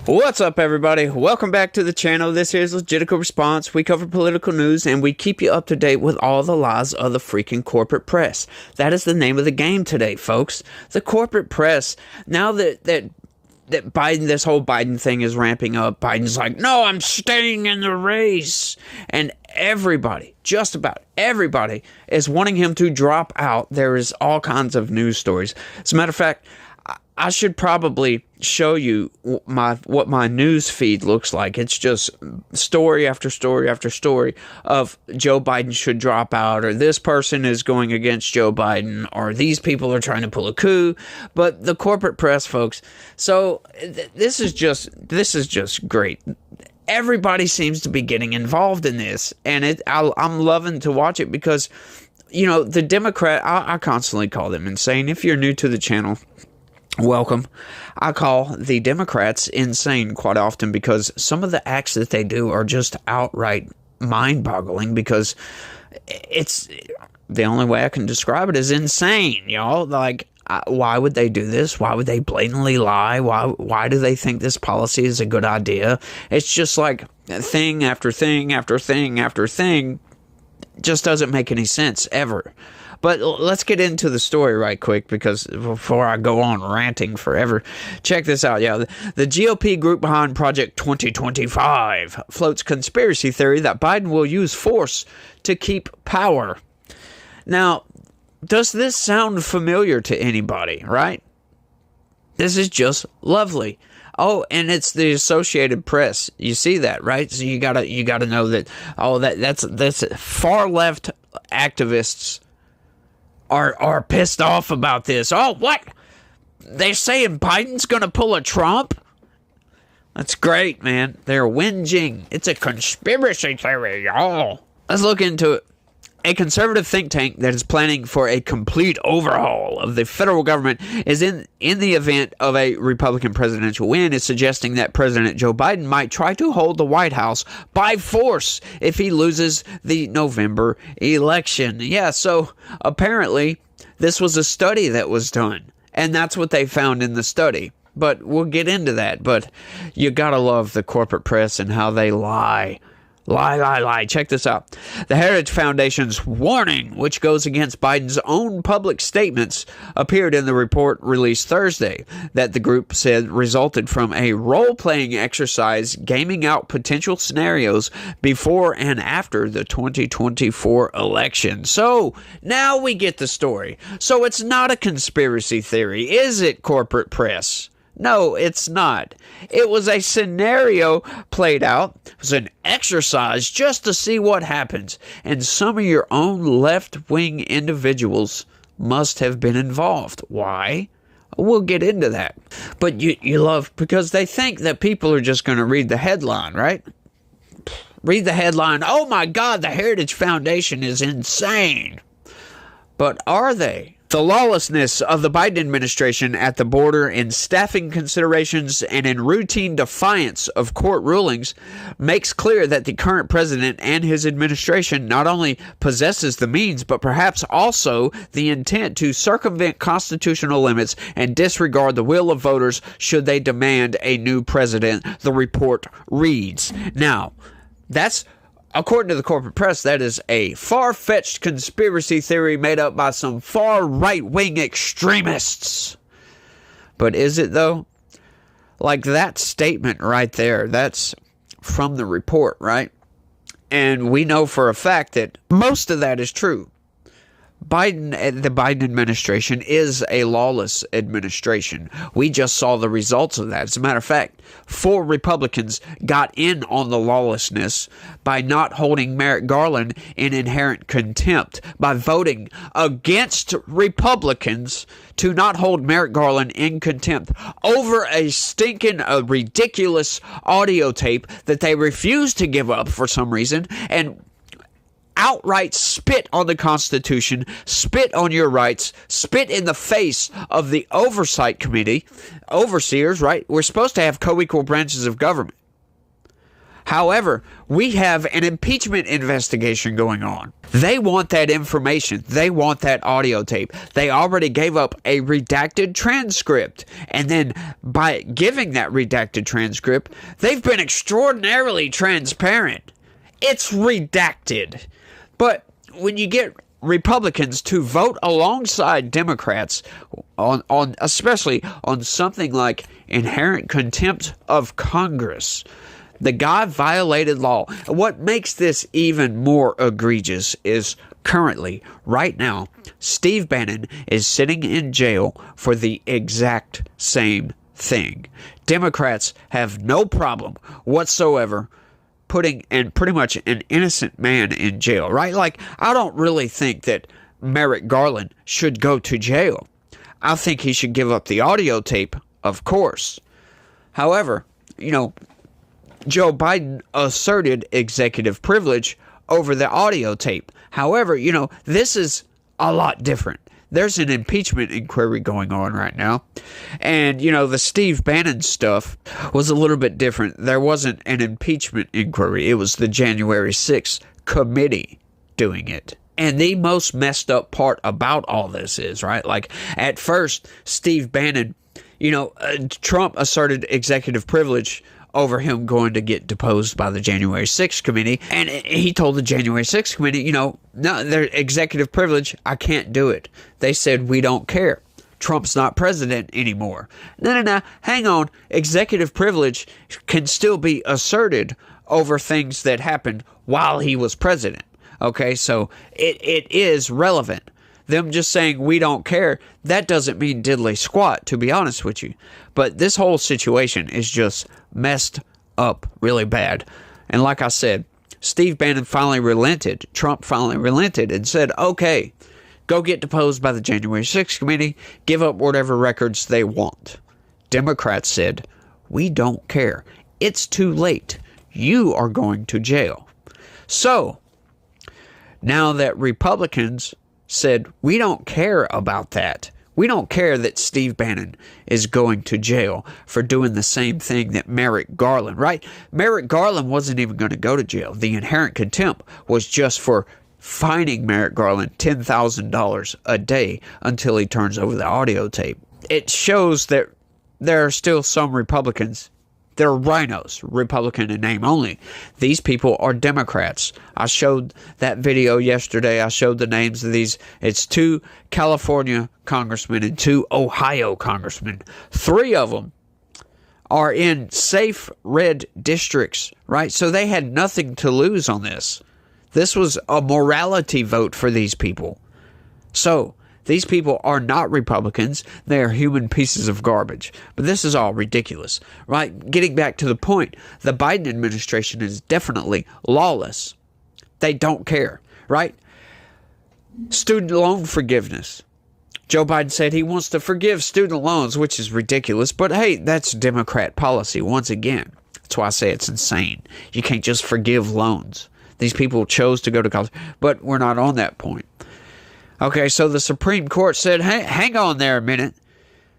What's up, everybody? Welcome back to the channel. This here is Legitical Response. We cover political news and we keep you up to date with all the lies of the freaking corporate press. That is the name of the game today, folks. The corporate press. Now that Biden, this whole Biden thing is ramping up, Biden's like, no, I'm staying in the race. And everybody, just about everybody, is wanting him to drop out. There is all kinds of news stories. As a matter of fact, I should probably show you what my news feed looks like. It's just story after story after story of Joe Biden should drop out, or this person is going against Joe Biden, or these people are trying to pull a coup. But the corporate press, folks. So this is just great. Everybody seems to be getting involved in this, and I'm loving to watch it because, you know, the Democrat. I constantly call them insane. If you're new to the channel, welcome. I call the Democrats insane quite often because some of the acts that they do are just outright mind-boggling, because it's the only way I can describe it is insane, y'all. Like, why would they do this? Why would they blatantly lie? Why do they think this policy is a good idea? It's just like thing after thing after thing after thing. Just doesn't make any sense ever. But let's get into the story right quick, because before I go on ranting forever, check this out. Yeah, the GOP group behind Project 2025 floats conspiracy theory that Biden will use force to keep power. Now, does this sound familiar to anybody, right? This is just lovely. Oh, and it's the Associated Press. You see that, right? So you gotta know that. Oh, that's far left activists are pissed off about this. Oh, what? They're saying Biden's gonna pull a Trump? That's great, man. They're whinging. It's a conspiracy theory, y'all. Let's look into it. A conservative think tank that is planning for a complete overhaul of the federal government is in the event of a Republican presidential win, is suggesting that President Joe Biden might try to hold the White House by force if he loses the November election. Yeah, so apparently this was a study that was done, and that's what they found in the study. But we'll get into that. But you gotta love the corporate press and how they lie. Lie. Check this out. The Heritage Foundation's warning, which goes against Biden's own public statements, appeared in the report released Thursday that the group said resulted from a role-playing exercise gaming out potential scenarios before and after the 2024 election. So, now we get the story. So it's not a conspiracy theory, is it, corporate press? No, it's not. It was a scenario played out. It was an exercise just to see what happens. And some of your own left-wing individuals must have been involved. Why? We'll get into that. But you love, because they think that people are just going to read the headline, right? Read the headline. Oh my God, the Heritage Foundation is insane. But are they? The lawlessness of the Biden administration at the border, in staffing considerations and in routine defiance of court rulings, makes clear that the current president and his administration not only possesses the means, but perhaps also the intent to circumvent constitutional limits and disregard the will of voters should they demand a new president, the report reads. Now, that's, according to the corporate press, that is a far-fetched conspiracy theory made up by some far right-wing extremists. But is it, though? Like, that statement right there, that's from the report, right? And we know for a fact that most of that is true. The Biden administration is a lawless administration. We just saw the results of that. As a matter of fact, 4 Republicans got in on the lawlessness by not holding Merrick Garland in inherent contempt, by voting against Republicans to not hold Merrick Garland in contempt over a stinking, ridiculous audio tape that they refused to give up for some reason, and outright spit on the Constitution, spit on your rights, spit in the face of the Oversight Committee, overseers, right? We're supposed to have co-equal branches of government. However, we have an impeachment investigation going on. They want that information. They want that audio tape. They already gave up a redacted transcript. And then by giving that redacted transcript, they've been extraordinarily transparent. It's redacted. But when you get Republicans to vote alongside Democrats on especially on something like inherent contempt of Congress, the guy violated law. What makes this even more egregious is currently, right now, Steve Bannon is sitting in jail for the exact same thing. Democrats have no problem whatsoever putting pretty much an innocent man in jail, right? Like, I don't really think that Merrick Garland should go to jail. I think he should give up the audio tape, of course. However, Joe Biden asserted executive privilege over the audio tape. However, this is a lot different. There's an impeachment inquiry going on right now. And, the Steve Bannon stuff was a little bit different. There wasn't an impeachment inquiry. It was the January 6th committee doing it. And the most messed up part about all this is, right? Like, at first, Steve Bannon, Trump asserted executive privilege over him going to get deposed by the January 6th committee. And he told the January 6th committee, no, their executive privilege, I can't do it. They said, we don't care. Trump's not president anymore. No, hang on. Executive privilege can still be asserted over things that happened while he was president. Okay, so it is relevant. Them just saying we don't care, that doesn't mean diddly squat, to be honest with you. But this whole situation is just messed up really bad. And like I said, Steve Bannon finally relented. Trump finally relented and said, okay, go get deposed by the January 6th committee, give up whatever records they want. Democrats said, we don't care. It's too late. You are going to jail. So, now that Republicans said, we don't care about that. We don't care that Steve Bannon is going to jail for doing the same thing that Merrick Garland, right? Merrick Garland wasn't even going to go to jail. The inherent contempt was just for fining Merrick Garland $10,000 a day until he turns over the audio tape. It shows that there are still some Republicans. They're rhinos, Republican in name only. These people are Democrats. I showed that video yesterday. I showed the names of these. It's 2 California congressmen and 2 Ohio congressmen. 3 of them are in safe red districts, right? So they had nothing to lose on this. This was a morality vote for these people. So these people are not Republicans. They are human pieces of garbage. But this is all ridiculous, right? Getting back to the point, the Biden administration is definitely lawless. They don't care, right? Student loan forgiveness. Joe Biden said he wants to forgive student loans, which is ridiculous. But hey, that's Democrat policy once again. That's why I say it's insane. You can't just forgive loans. These people chose to go to college, but we're not on that point. Okay, so the Supreme Court said, hey, hang on there a minute.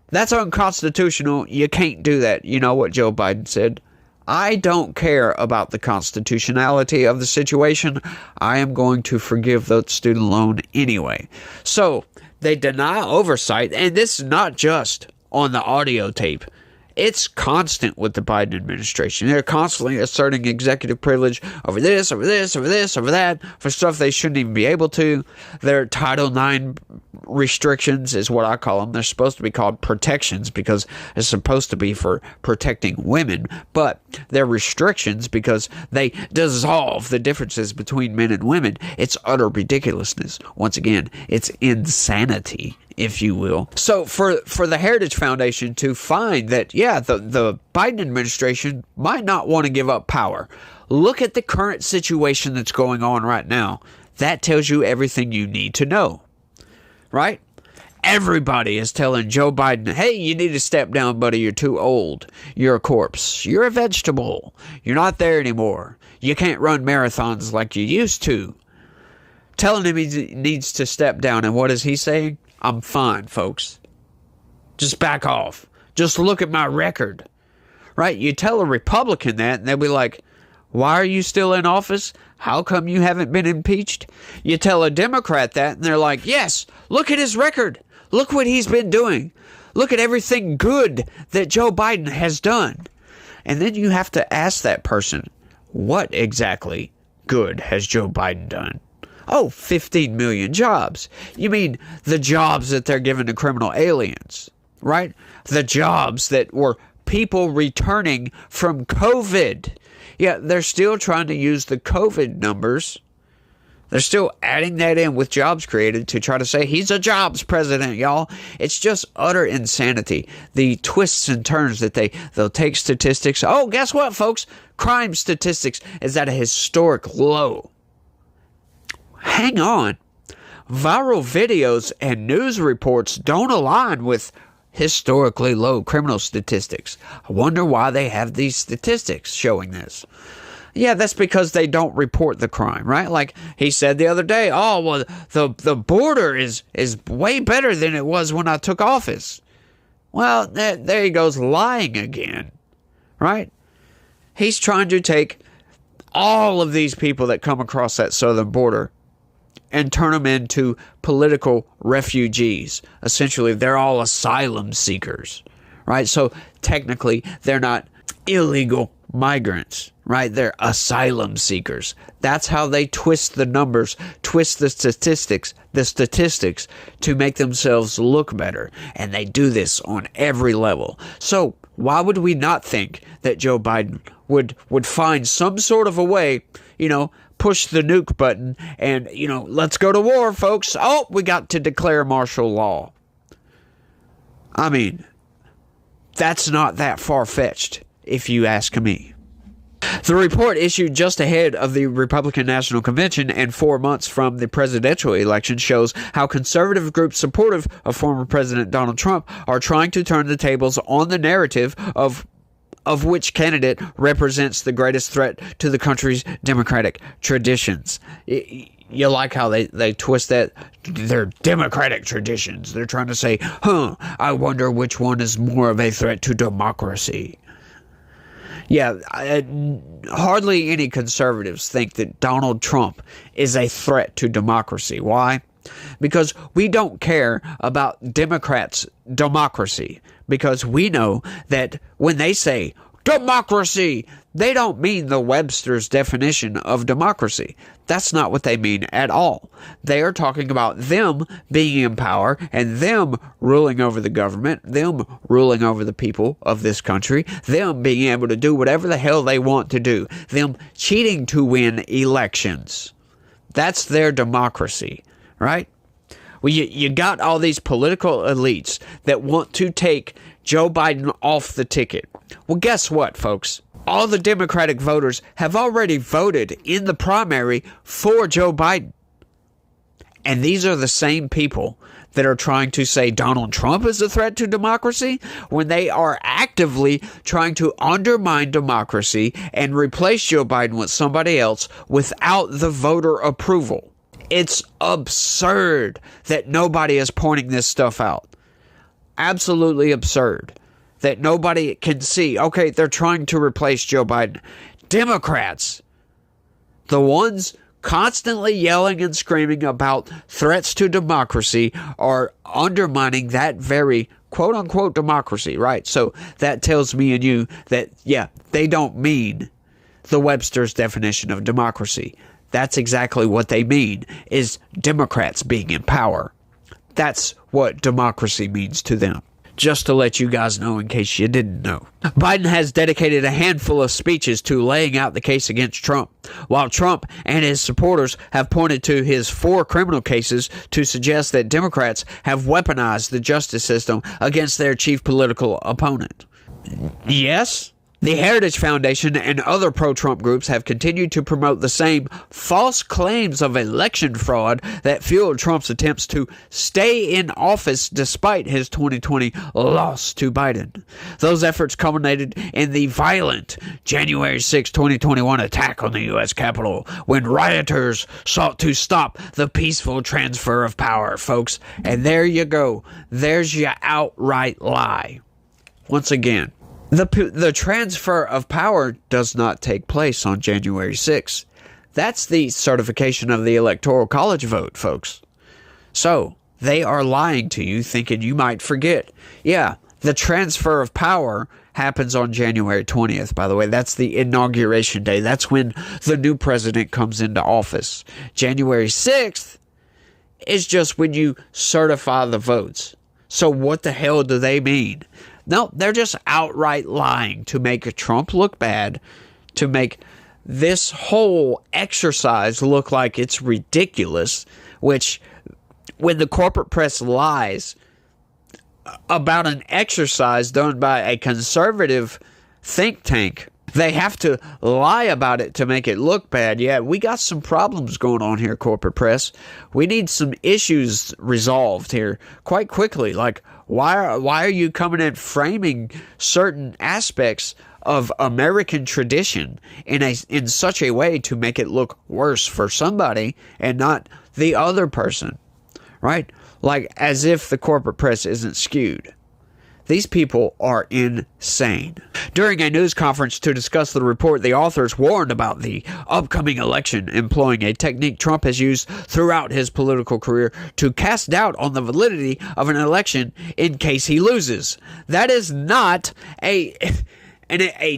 That's unconstitutional. You can't do that. You know what Joe Biden said? I don't care about the constitutionality of the situation. I am going to forgive the student loan anyway. So they deny oversight, and this is not just on the audio tape. It's constant with the Biden administration. They're constantly asserting executive privilege over this, over this, over this, over that, for stuff they shouldn't even be able to. Their Title IX restrictions is what I call them. They're supposed to be called protections because it's supposed to be for protecting women, but they're restrictions because they dissolve the differences between men and women. It's utter ridiculousness. Once again, it's insanity, if you will. So for the Heritage Foundation to find that, yeah, the Biden administration might not want to give up power. Look at the current situation that's going on right now. That tells you everything you need to know. Right? Everybody is telling Joe Biden, hey, you need to step down, buddy. You're too old. You're a corpse. You're a vegetable. You're not there anymore. You can't run marathons like you used to. Telling him he needs to step down. And what is he saying? I'm fine, folks. Just back off. Just look at my record. Right? You tell a Republican that, and they'll be like, Why are you still in office? How come you haven't been impeached? You tell a Democrat that, and they're like, yes, look at his record. Look what he's been doing. Look at everything good that Joe Biden has done. And then you have to ask that person, what exactly good has Joe Biden done? Oh, 15 million jobs. You mean the jobs that they're giving to criminal aliens, right? The jobs that were people returning from COVID. Yeah, they're still trying to use the COVID numbers. They're still adding that in with jobs created to try to say he's a jobs president, y'all. It's just utter insanity. The twists and turns that they'll take statistics. Oh, guess what, folks? Crime statistics is at a historic low. Hang on. Viral videos and news reports don't align with historically low criminal statistics. I wonder why they have these statistics showing this. Yeah, that's because they don't report the crime, right? Like he said the other day, oh, well, the border is way better than it was when I took office. Well, there he goes lying again, right? He's trying to take all of these people that come across that southern border and turn them into political refugees. Essentially, they're all asylum seekers, right? So technically, they're not illegal migrants, right? They're asylum seekers. That's how they twist the numbers, twist the statistics to make themselves look better. And they do this on every level. So why would we not think that Joe Biden would find some sort of a way, push the nuke button and, let's go to war, folks. Oh, we got to declare martial law. I mean, that's not that far-fetched, if you ask me. The report issued just ahead of the Republican National Convention and 4 months from the presidential election shows how conservative groups supportive of former President Donald Trump are trying to turn the tables on the narrative of which candidate represents the greatest threat to the country's democratic traditions. You like how they twist that? They're democratic traditions. They're trying to say, I wonder which one is more of a threat to democracy. Yeah, hardly any conservatives think that Donald Trump is a threat to democracy. Why? Because we don't care about Democrats' democracy. Because we know that when they say democracy, they don't mean the Webster's definition of democracy. That's not what they mean at all. They are talking about them being in power and them ruling over the government, them ruling over the people of this country, them being able to do whatever the hell they want to do, them cheating to win elections. That's their democracy, right? Well, you got all these political elites that want to take Joe Biden off the ticket. Well, guess what, folks? All the Democratic voters have already voted in the primary for Joe Biden. And these are the same people that are trying to say Donald Trump is a threat to democracy when they are actively trying to undermine democracy and replace Joe Biden with somebody else without the voter approval. It's absurd that nobody is pointing this stuff out. Absolutely absurd that nobody can see. Okay, they're trying to replace Joe Biden. Democrats, the ones constantly yelling and screaming about threats to democracy, are undermining that very quote-unquote democracy, right? So that tells me and you that, yeah, they don't mean the Webster's definition of democracy. That's exactly what they mean, is Democrats being in power. That's what democracy means to them. Just to let you guys know in case you didn't know. Biden has dedicated a handful of speeches to laying out the case against Trump, while Trump and his supporters have pointed to his 4 criminal cases to suggest that Democrats have weaponized the justice system against their chief political opponent. Yes? The Heritage Foundation and other pro-Trump groups have continued to promote the same false claims of election fraud that fueled Trump's attempts to stay in office despite his 2020 loss to Biden. Those efforts culminated in the violent January 6, 2021 attack on the U.S. Capitol when rioters sought to stop the peaceful transfer of power, folks. And there you go. There's your outright lie. Once again, The transfer of power does not take place on January 6th. That's the certification of the Electoral College vote, folks. So, they are lying to you, thinking you might forget. Yeah, the transfer of power happens on January 20th, by the way. That's the inauguration day. That's when the new president comes into office. January 6th is just when you certify the votes. So what the hell do they mean? No, they're just outright lying to make Trump look bad, to make this whole exercise look like it's ridiculous, which when the corporate press lies about an exercise done by a conservative think tank, they have to lie about it to make it look bad. Yeah, we got some problems going on here, corporate press. We need some issues resolved here quite quickly. Like, why are you coming and framing certain aspects of American tradition in such a way to make it look worse for somebody and not the other person, right? Like, as if the corporate press isn't skewed. These people are insane. During a news conference to discuss the report, the authors warned about the upcoming election, employing a technique Trump has used throughout his political career to cast doubt on the validity of an election in case he loses. That is not a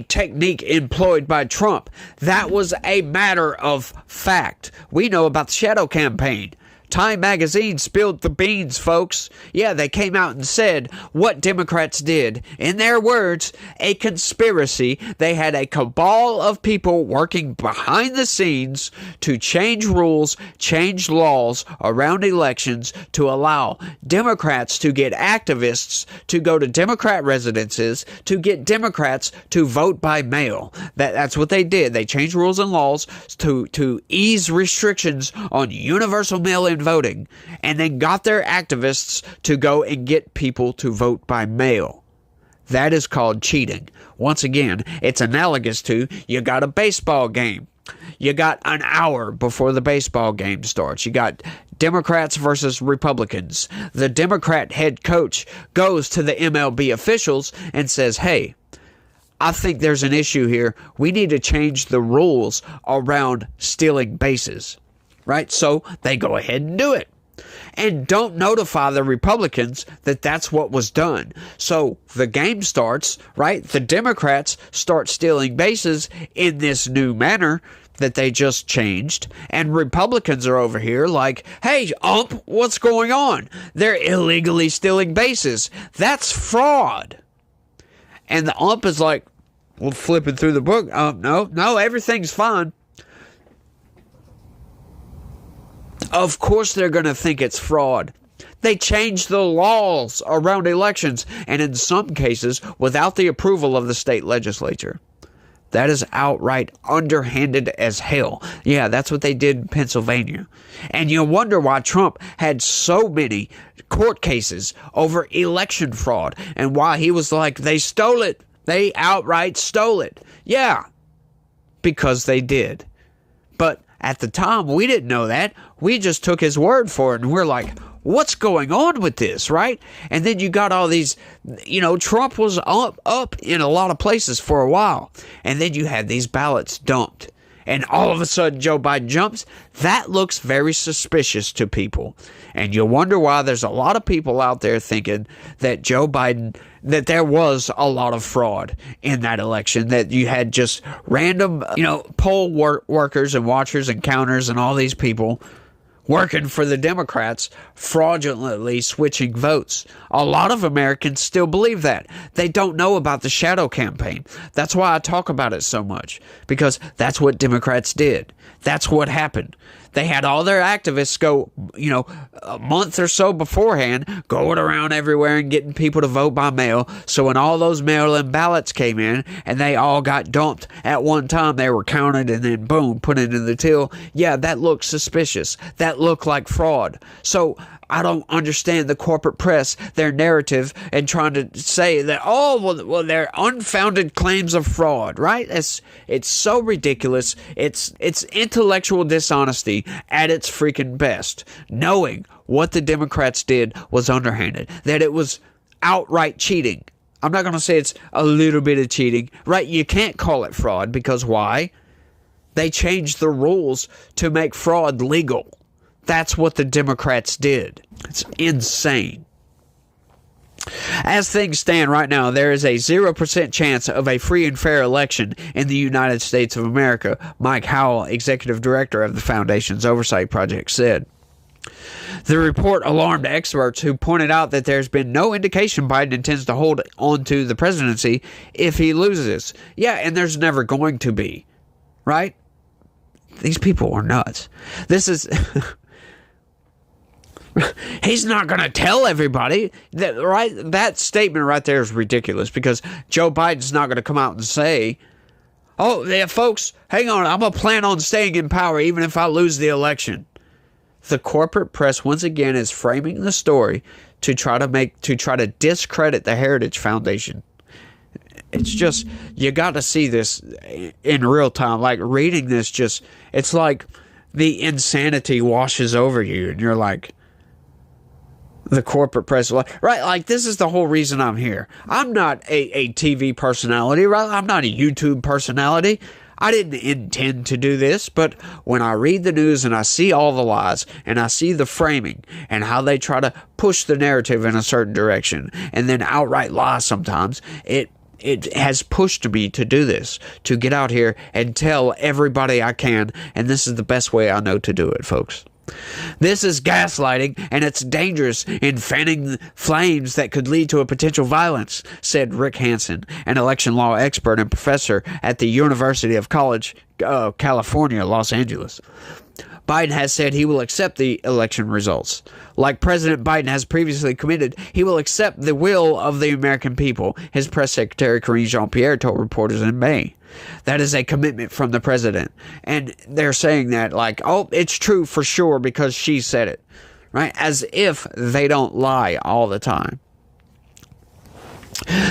technique employed by Trump. That was a matter of fact. We know about the shadow campaign. Time magazine spilled the beans, folks. Yeah, they came out and said what Democrats did. In their words, a conspiracy. They had a cabal of people working behind the scenes to change rules, change laws around elections to allow Democrats to get activists to go to Democrat residences to get Democrats to vote by mail. That's what they did. They changed rules and laws to ease restrictions on universal mail-in voting, and then got their activists to go and get people to vote by mail. That is called cheating. Once again, it's analogous to you got a baseball game. You got an hour before the baseball game starts. You got Democrats versus Republicans. The Democrat head coach goes to the MLB officials and says, hey, I think there's an issue here. We need to change the rules around stealing bases. Right? So they go ahead and do it. And don't notify the Republicans that that's what was done. So the game starts, right? The Democrats start stealing bases in this new manner that they just changed. And Republicans are over here like, hey, ump, what's going on? They're illegally stealing bases. That's fraud. And the ump is like, well, flipping through the book. No, everything's fine. Of course they're going to think it's fraud. They changed the laws around elections, and in some cases, without the approval of the state legislature. That is outright underhanded as hell. Yeah, that's what they did in Pennsylvania. And you wonder why Trump had so many court cases over election fraud, and why he was like, they stole it. They outright stole it. Yeah, because they did. But at the time, we didn't know that. We just took his word for it, and we're like, what's going on with this, right? And then you got all these, Trump was up in a lot of places for a while, and then you had these ballots dumped, and all of a sudden Joe Biden jumps. That looks very suspicious to people, and you wonder why there's a lot of people out there thinking that that there was a lot of fraud in that election, that you had just random, poll workers and watchers and counters and all these people working for the Democrats, fraudulently switching votes. A lot of Americans still believe that. They don't know about the shadow campaign. That's why I talk about it so much, because that's what Democrats did. That's what happened. They had all their activists go, a month or so beforehand, going around everywhere and getting people to vote by mail. So when all those mail-in ballots came in and they all got dumped at one time, they were counted and then boom, put into the till. Yeah, that looked suspicious. That looked like fraud. So I don't understand the corporate press, their narrative, and trying to say that, they're unfounded claims of fraud, right? It's so ridiculous. It's intellectual dishonesty at its freaking best. Knowing what the Democrats did was underhanded, that it was outright cheating. I'm not going to say it's a little bit of cheating, right? You can't call it fraud because why? They changed the rules to make fraud legal. That's what the Democrats did. It's insane. As things stand right now, there is a 0% chance of a free and fair election in the United States of America, Mike Howell, executive director of the foundation's oversight project, said. The report alarmed experts who pointed out that there's been no indication Biden intends to hold on to the presidency if he loses. Yeah, and there's never going to be, right? These people are nuts. This is... He's not going to tell everybody that, right? That statement right there is ridiculous because Joe Biden's not going to come out and say, oh, yeah, folks, hang on, I'm going to plan on staying in power even if I lose the election. The corporate press once again is framing the story to try to discredit the Heritage Foundation. It's just, you got to see this in real time. Like reading this, just, it's like the insanity washes over you and you're like, the corporate press, right? Like, this is the whole reason I'm here. I'm not a TV personality, right? I'm not a YouTube personality. I didn't intend to do this, but when I read the news and I see all the lies and I see the framing and how they try to push the narrative in a certain direction and then outright lie sometimes, it has pushed me to do this, to get out here and tell everybody I can, and this is the best way I know to do it, folks. This is gaslighting, and it's dangerous in fanning flames that could lead to a potential violence, said Rick Hansen, an election law expert and professor at the University of California, Los Angeles. Biden has said he will accept the election results. Like President Biden has previously committed, he will accept the will of the American people, his press secretary Karine Jean-Pierre told reporters in May. That is a commitment from the president. And they're saying that like, oh, it's true for sure because she said it, right? As if they don't lie all the time.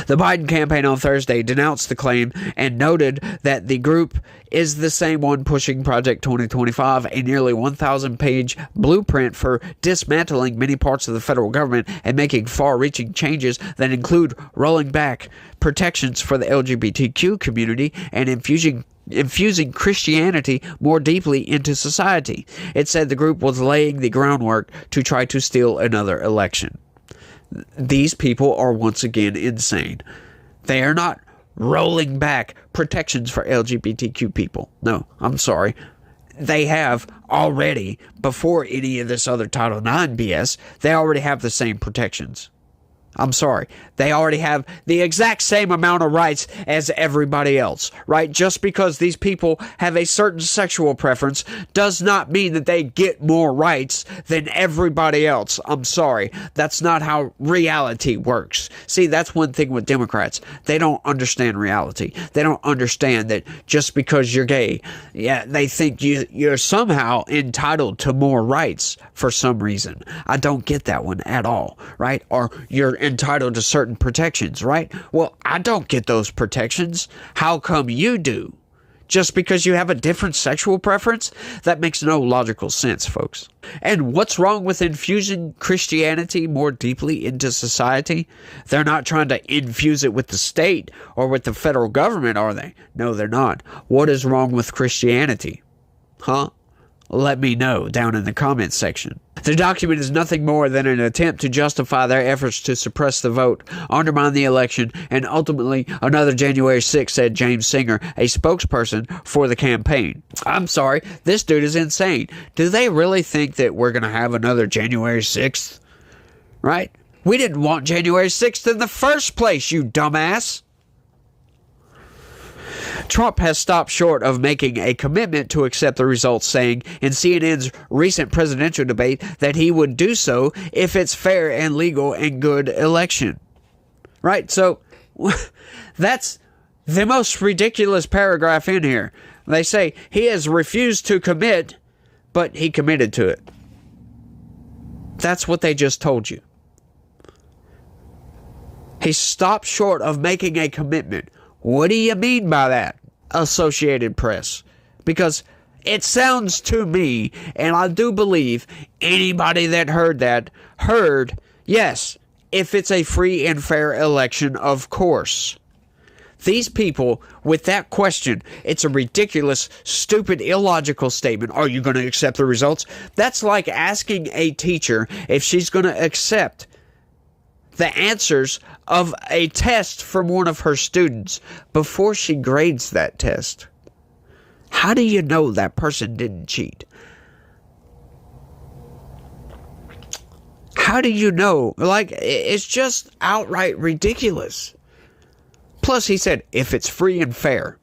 The Biden campaign on Thursday denounced the claim and noted that the group is the same one pushing Project 2025, a nearly 1,000-page blueprint for dismantling many parts of the federal government and making far-reaching changes that include rolling back protections for the LGBTQ community and infusing Christianity more deeply into society. It said the group was laying the groundwork to try to steal another election. These people are once again insane. They are not rolling back protections for LGBTQ people. No, I'm sorry. They have already, before any of this other Title IX BS, they already have the same protections. I'm sorry. They already have the exact same amount of rights as everybody else, right? Just because these people have a certain sexual preference does not mean that they get more rights than everybody else. I'm sorry. That's not how reality works. See, that's one thing with Democrats. They don't understand reality. They don't understand that just because you're gay, yeah, they think you're somehow entitled to more rights for some reason. I don't get that one at all, right? Or you're entitled to certain protections, right? Well, I don't get those protections. How come you do? Just because you have a different sexual preference? That makes no logical sense, folks. And what's wrong with infusing Christianity more deeply into society? They're not trying to infuse it with the state or with the federal government, are they? No, they're not. What is wrong with Christianity? Huh? Let me know down in the comments section. The document is nothing more than an attempt to justify their efforts to suppress the vote, undermine the election, and ultimately another January 6th, said James Singer, a spokesperson for the campaign. I'm sorry, this dude is insane. Do they really think that we're going to have another January 6th? Right? We didn't want January 6th in the first place, you dumbass. Trump has stopped short of making a commitment to accept the results, saying in CNN's recent presidential debate that he would do so if it's fair and legal and good election. Right? So that's the most ridiculous paragraph in here. They say he has refused to commit, but he committed to it. That's what they just told you. He stopped short of making a commitment. What do you mean by that, Associated Press? Because it sounds to me, and I do believe anybody that heard that heard, yes, if it's a free and fair election, of course. These people, with that question, it's a ridiculous, stupid, illogical statement. Are you going to accept the results? That's like asking a teacher if she's going to accept the answers of a test from one of her students before she grades that test. How do you know that person didn't cheat? How do you know? Like, it's just outright ridiculous. Plus, he said, if it's free and fair.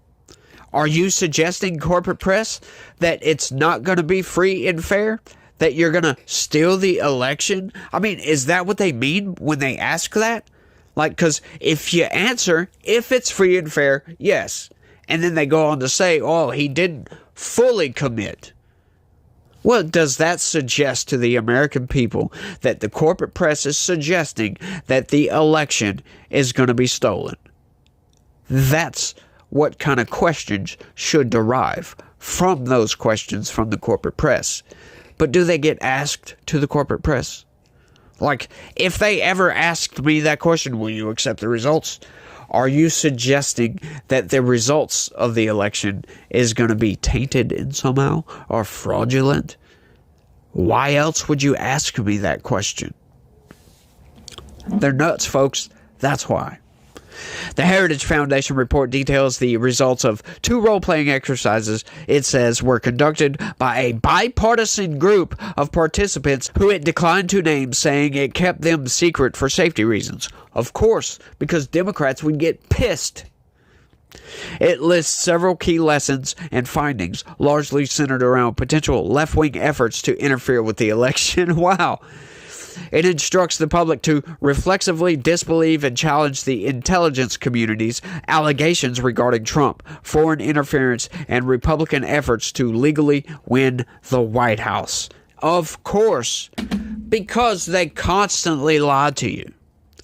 Are you suggesting, corporate press, that it's not going to be free and fair? That you're going to steal the election? I mean, is that what they mean when they ask that? Like, because if you answer, if it's free and fair, yes. And then they go on to say, oh, he didn't fully commit. Well, does that suggest to the American people that the corporate press is suggesting that the election is going to be stolen? That's what kind of questions should derive from those questions from the corporate press. But do they get asked to the corporate press? Like, if they ever asked me that question, will you accept the results? Are you suggesting that the results of the election is going to be tainted in somehow or fraudulent? Why else would you ask me that question? They're nuts, folks. That's why. The Heritage Foundation report details the results of 2 role-playing exercises, it says, were conducted by a bipartisan group of participants who it declined to name, saying it kept them secret for safety reasons. Of course, because Democrats would get pissed. It lists several key lessons and findings, largely centered around potential left-wing efforts to interfere with the election. Wow. It instructs the public to reflexively disbelieve and challenge the intelligence community's allegations regarding Trump, foreign interference, and Republican efforts to legally win the White House. Of course, because they constantly lie to you.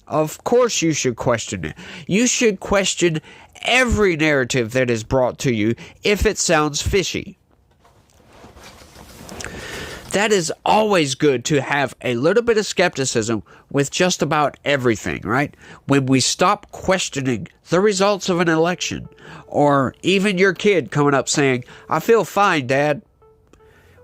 Of course you should question it. You should question every narrative that is brought to you if it sounds fishy. That is always good to have a little bit of skepticism with just about everything, right? When we stop questioning the results of an election, or even your kid coming up saying, I feel fine, Dad.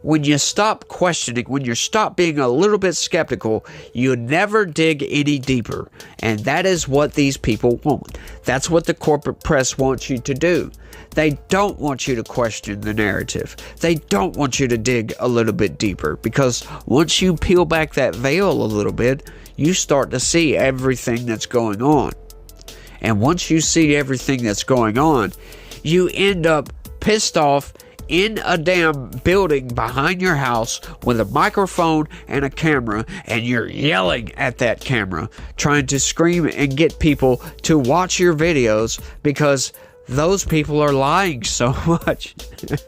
When you stop questioning, when you stop being a little bit skeptical, you never dig any deeper. And that is what these people want. That's what the corporate press wants you to do. They don't want you to question the narrative. They don't want you to dig a little bit deeper, because once you peel back that veil a little bit, you start to see everything that's going on. And once you see everything that's going on, you end up pissed off in a damn building behind your house with a microphone and a camera, and you're yelling at that camera, trying to scream and get people to watch your videos because those people are lying so much.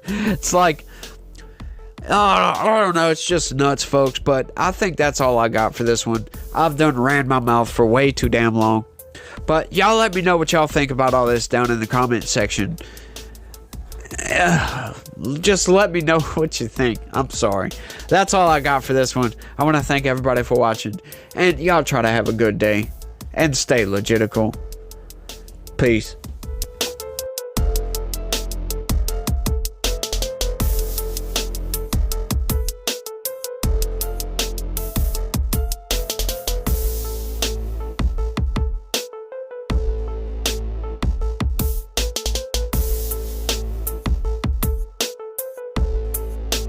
It's like, I don't know, it's just nuts, folks. But I think that's all I got for this one. I've done ran my mouth for way too damn long. But y'all let me know what y'all think about all this down in the comment section. Just let me know what you think. I'm sorry. That's all I got for this one. I want to thank everybody for watching. And y'all try to have a good day. And stay legitical. Peace.